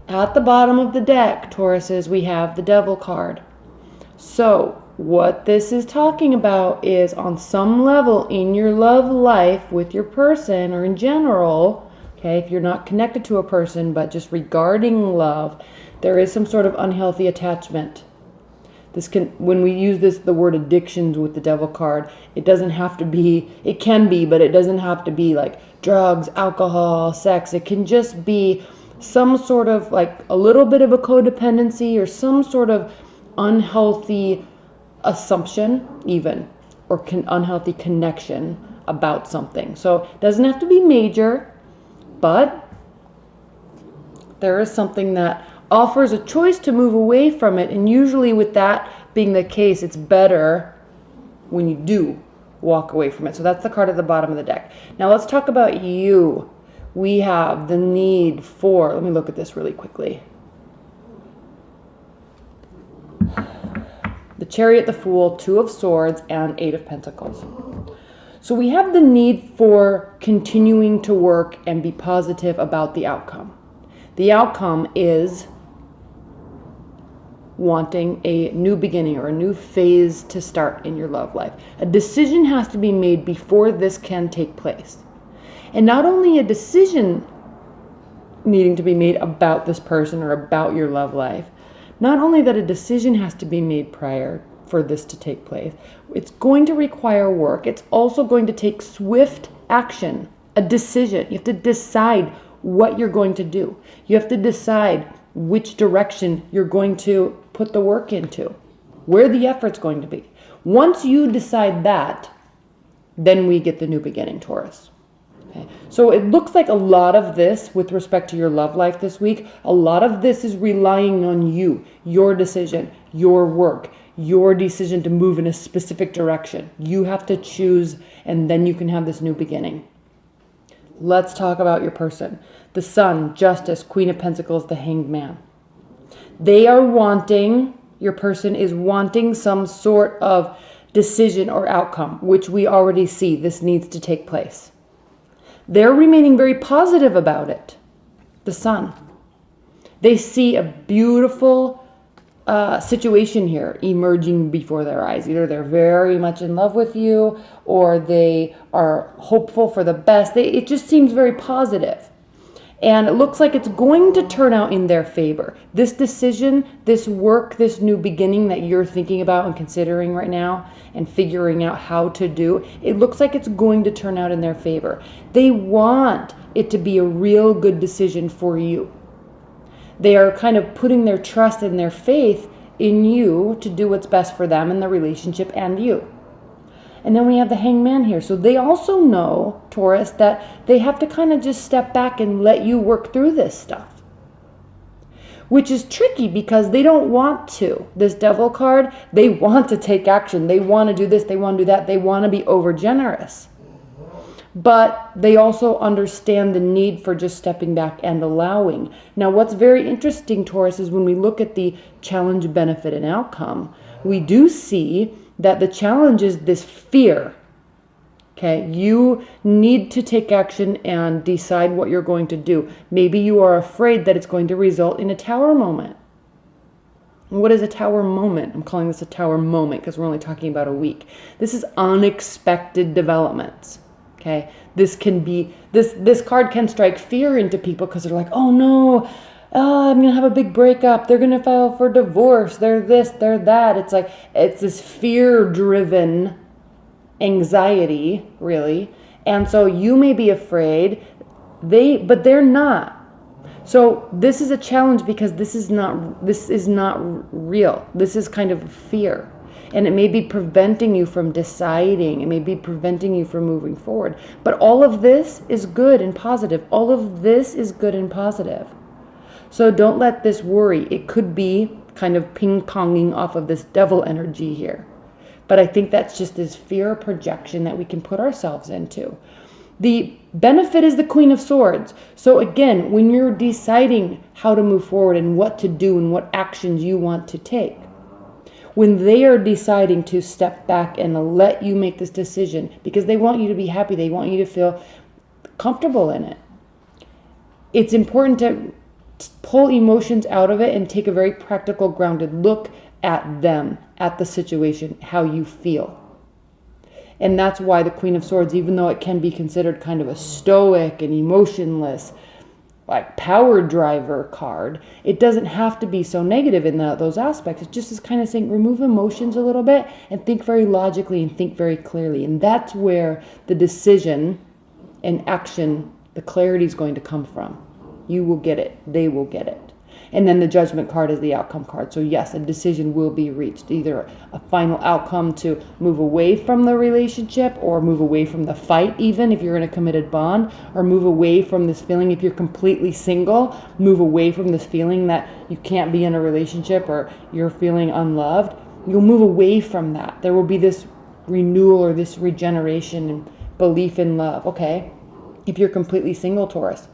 At the bottom of the deck, Tauruses, we have the Devil card. So what this is talking about is on some level in your love life with your person or in general, okay, if you're not connected to a person but just regarding love, there is some sort of unhealthy attachment. This can, when we use the word addictions with the Devil card, it doesn't have to be, it can be, but it doesn't have to be like drugs, alcohol, sex. It can just be some sort of like a little bit of a codependency or some sort of unhealthy assumption even, or unhealthy connection about something. So it doesn't have to be major, but there is something that offers a choice to move away from it. And usually with that being the case, it's better when you do walk away from it. So that's the card at the bottom of the deck. Now let's talk about you. We have the need for, let me look at this really quickly. The Chariot, the Fool, Two of Swords, and Eight of Pentacles. So we have the need for continuing to work and be positive about the outcome. The outcome is wanting a new beginning or a new phase to start in your love life. A decision has to be made before this can take place. And not only a decision needing to be made about this person or about your love life, not only that a decision has to be made prior for this to take place, it's going to require work. It's also going to take swift action, a decision. You have to decide what you're going to do. You have to decide which direction you're going to put the work into, where the effort's going to be. Once you decide that, then we get the new beginning, Taurus. Okay. So it looks like a lot of this with respect to your love life this week, a lot of this is relying on you, your decision, your work, your decision to move in a specific direction. You have to choose, and then you can have this new beginning. Let's talk about your person. The Sun, Justice, Queen of Pentacles, the Hanged Man. They are wanting, your person is wanting some sort of decision or outcome, which we already see this needs to take place. They're remaining very positive about it. The Sun. They see a beautiful situation here emerging before their eyes. Either they're very much in love with you or they are hopeful for the best. It just seems very positive. And it looks like it's going to turn out in their favor. This decision, this work, this new beginning that you're thinking about and considering right now and figuring out how to do, it looks like it's going to turn out in their favor. They want it to be a real good decision for you. They are kind of putting their trust and their faith in you to do what's best for them and the relationship and you. And then we have the Hanged Man here. So they also know, Taurus, that they have to kind of just step back and let you work through this stuff. Which is tricky because they don't want to. This Devil card, they want to take action. They want to do this, they want to do that. They want to be over generous. But they also understand the need for just stepping back and allowing. Now, what's very interesting, Taurus, is when we look at the challenge, benefit, and outcome, we do see that the challenge is this fear. Okay, you need to take action and decide what you're going to do. Maybe you are afraid that it's going to result in a tower moment. What is a tower moment? I'm calling this a tower moment because we're only talking about a week. This is unexpected developments. Okay, this can be, this card can strike fear into people because they're like, oh no, I'm going to have a big breakup. They're going to file for divorce. They're this, they're that. It's like, it's this fear-driven anxiety, really. And so you may be afraid, but they're not. So this is a challenge because this is not real. This is kind of fear. And it may be preventing you from deciding. It may be preventing you from moving forward. But all of this is good and positive. All of this is good and positive. So don't let this worry. It could be kind of ping-ponging off of this Devil energy here. But I think that's just this fear projection that we can put ourselves into. The benefit is the Queen of Swords. So again, when you're deciding how to move forward and what to do and what actions you want to take, when they are deciding to step back and let you make this decision because they want you to be happy, they want you to feel comfortable in it, it's important pull emotions out of it and take a very practical, grounded look at them, at the situation, how you feel. And that's why the Queen of Swords, even though it can be considered kind of a stoic and emotionless, like power driver card, it doesn't have to be so negative in those aspects. It just is kind of saying remove emotions a little bit and think very logically and think very clearly. And that's where the decision and action, the clarity is going to come from. You will get it. They will get it. And then the Judgment card is the outcome card. So yes, a decision will be reached. Either a final outcome to move away from the relationship, or move away from the fight, even if you're in a committed bond, or move away from this feeling if you're completely single, move away from this feeling that you can't be in a relationship or you're feeling unloved. You'll move away from that. There will be this renewal or this regeneration and belief in love. Okay, if you're completely single, Taurus,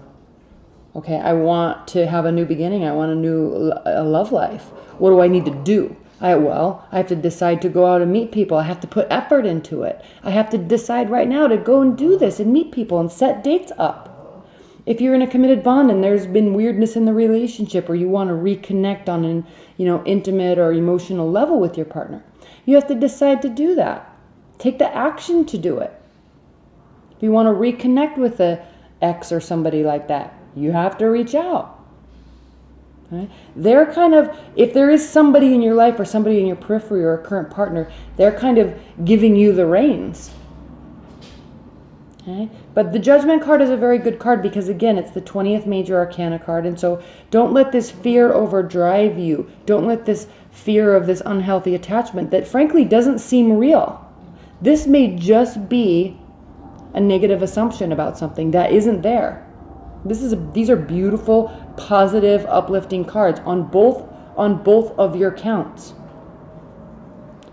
okay, I want to have a new beginning. I want a love life. What do I need to do? I have to decide to go out and meet people. I have to put effort into it. I have to decide right now to go and do this and meet people and set dates up. If you're in a committed bond and there's been weirdness in the relationship, or you want to reconnect on an intimate or emotional level with your partner, you have to decide to do that. Take the action to do it. If you want to reconnect with an ex or somebody like that, you have to reach out. Okay? They're kind of, if there is somebody in your life or somebody in your periphery or a current partner, they're kind of giving you the reins. Okay? But the Judgment card is a very good card because, again, it's the 20th major arcana card. And so don't let this fear overdrive you. Don't let this fear of this unhealthy attachment that frankly doesn't seem real. This may just be a negative assumption about something that isn't there. These are beautiful, positive, uplifting cards on both of your counts.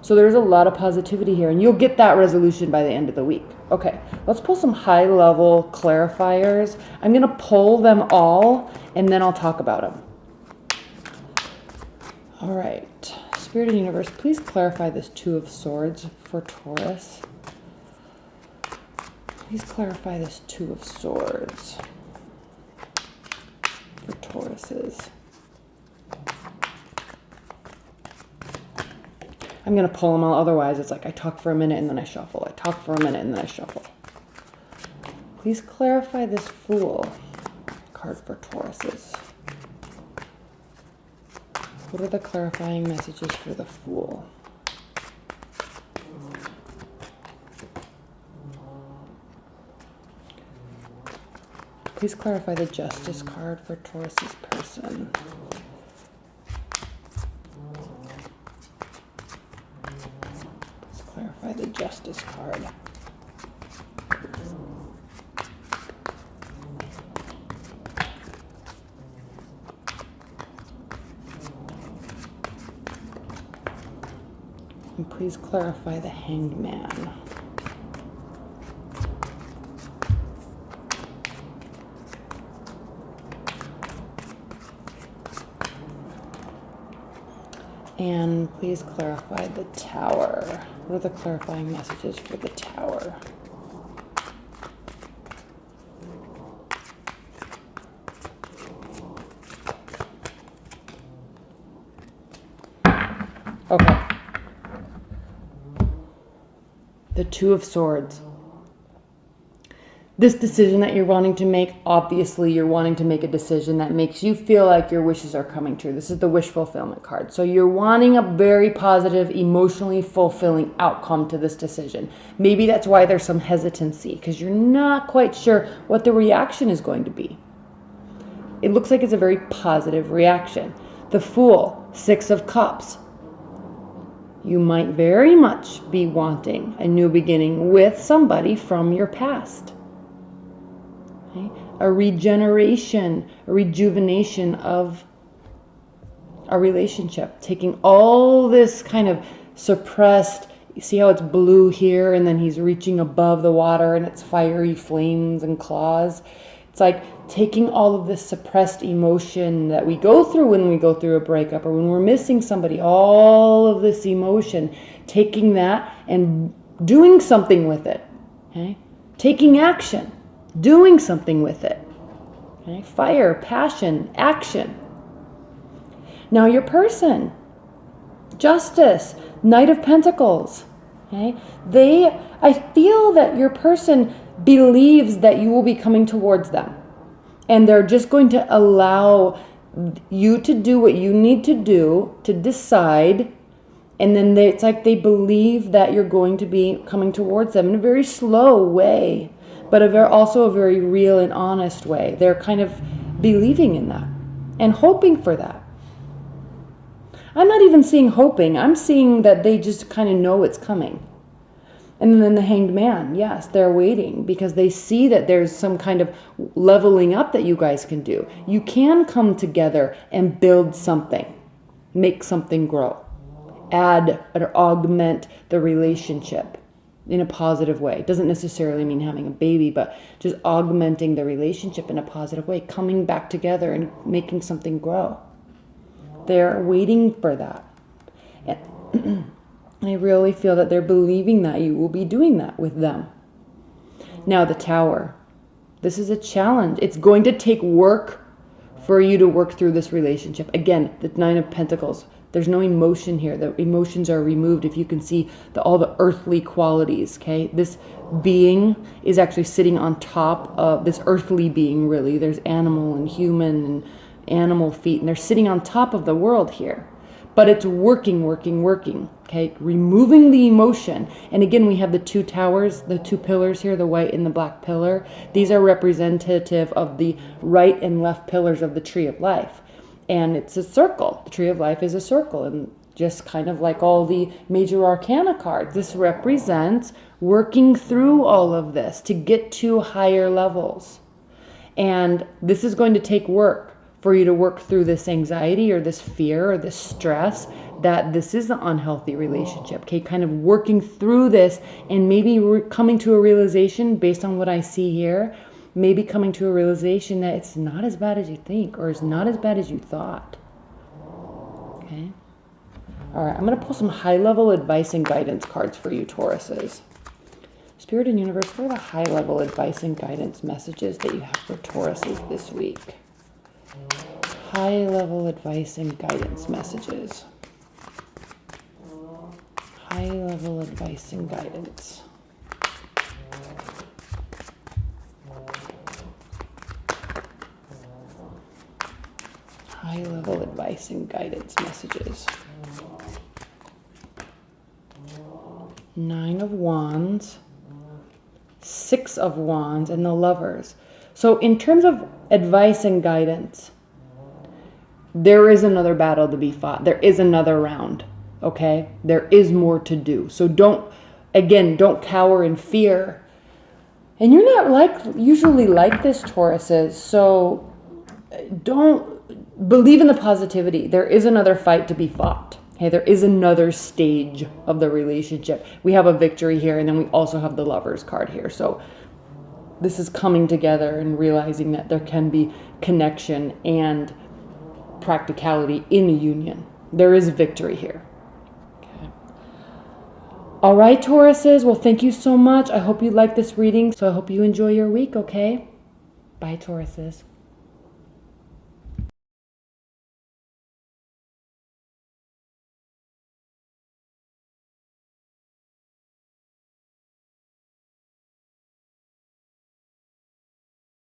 So there's a lot of positivity here, and you'll get that resolution by the end of the week. Okay, let's pull some high-level clarifiers. I'm going to pull them all, and then I'll talk about them. All right, Spirit and Universe, please clarify this Two of Swords for Taurus. Please clarify this Two of Swords for Tauruses. I'm going to pull them all, otherwise it's like I talk for a minute and then I shuffle. I talk for a minute and then I shuffle. Please clarify this Fool card for Tauruses. What are the clarifying messages for the Fool? Please clarify the Justice card for Taurus's person. Please clarify the Justice card. And please clarify the Hanged Man. And please clarify the Tower. What are the clarifying messages for the Tower? Okay. The Two of Swords. This decision that you're wanting to make, obviously you're wanting to make a decision that makes you feel like your wishes are coming true. This is the wish fulfillment card. So you're wanting a very positive, emotionally fulfilling outcome to this decision. Maybe that's why there's some hesitancy, because you're not quite sure what the reaction is going to be. It looks like it's a very positive reaction. The Fool, Six of Cups. You might very much be wanting a new beginning with somebody from your past. A regeneration, a rejuvenation of a relationship. Taking all this kind of suppressed, you see how it's blue here and then he's reaching above the water and it's fiery flames and claws. It's like taking all of this suppressed emotion that we go through when we go through a breakup or when we're missing somebody, all of this emotion, taking that and doing something with it. Okay? Taking action. Doing something with it. Okay? Fire, passion, action. Now your person, Justice, Knight of Pentacles. Okay? I feel that your person believes that you will be coming towards them. And they're just going to allow you to do what you need to do to decide. And then it's like they believe that you're going to be coming towards them in a very slow way, but also a very real and honest way. They're kind of believing in that and hoping for that. I'm not even seeing hoping. I'm seeing that they just kind of know it's coming. And then the Hanged Man, yes, they're waiting because they see that there's some kind of leveling up that you guys can do. You can come together and build something, make something grow, add or augment the relationship in a positive way. It doesn't necessarily mean having a baby, but just augmenting the relationship in a positive way, coming back together and making something grow. They're waiting for that. And I really feel that they're believing that you will be doing that with them. Now the Tower. This is a challenge. It's going to take work for you to work through this relationship. Again, the Nine of Pentacles. There's no emotion here. The emotions are removed. If you can see all the earthly qualities, okay? This being is actually sitting on top of this earthly being, really. There's animal and human and animal feet, and they're sitting on top of the world here. But it's working, okay? Removing the emotion. And again, we have the two towers, the two pillars here, the white and the black pillar. These are representative of the right and left pillars of the Tree of Life. And it's a circle. The Tree of Life is a circle. And just kind of like all the major arcana cards, this represents working through all of this to get to higher levels. And this is going to take work for you to work through this anxiety or this fear or this stress that this is an unhealthy relationship. Okay, kind of working through this and maybe coming to a realization based on what I see here, maybe coming to a realization that it's not as bad as you think or it's not as bad as you thought. Okay. All right, I'm going to pull some high-level advice and guidance cards for you, Tauruses. Spirit and Universe, what are the high-level advice and guidance messages that you have for Tauruses this week? High-level advice and guidance messages. High-level advice and guidance. High-level advice and guidance messages. Nine of Wands, Six of Wands, and the Lovers. So in terms of advice and guidance, there is another battle to be fought. There is another round, okay? There is more to do. So don't cower in fear. And you're not usually like this, Tauruses, so don't believe in the positivity. There is another fight to be fought. Okay, there is another stage of the relationship. We have a victory here, and then we also have the Lovers card here. So this is coming together and realizing that there can be connection and practicality in a union. There is victory here. Okay. All right, Tauruses. Well, thank you so much. I hope you like this reading. So I hope you enjoy your week, okay? Bye, Tauruses.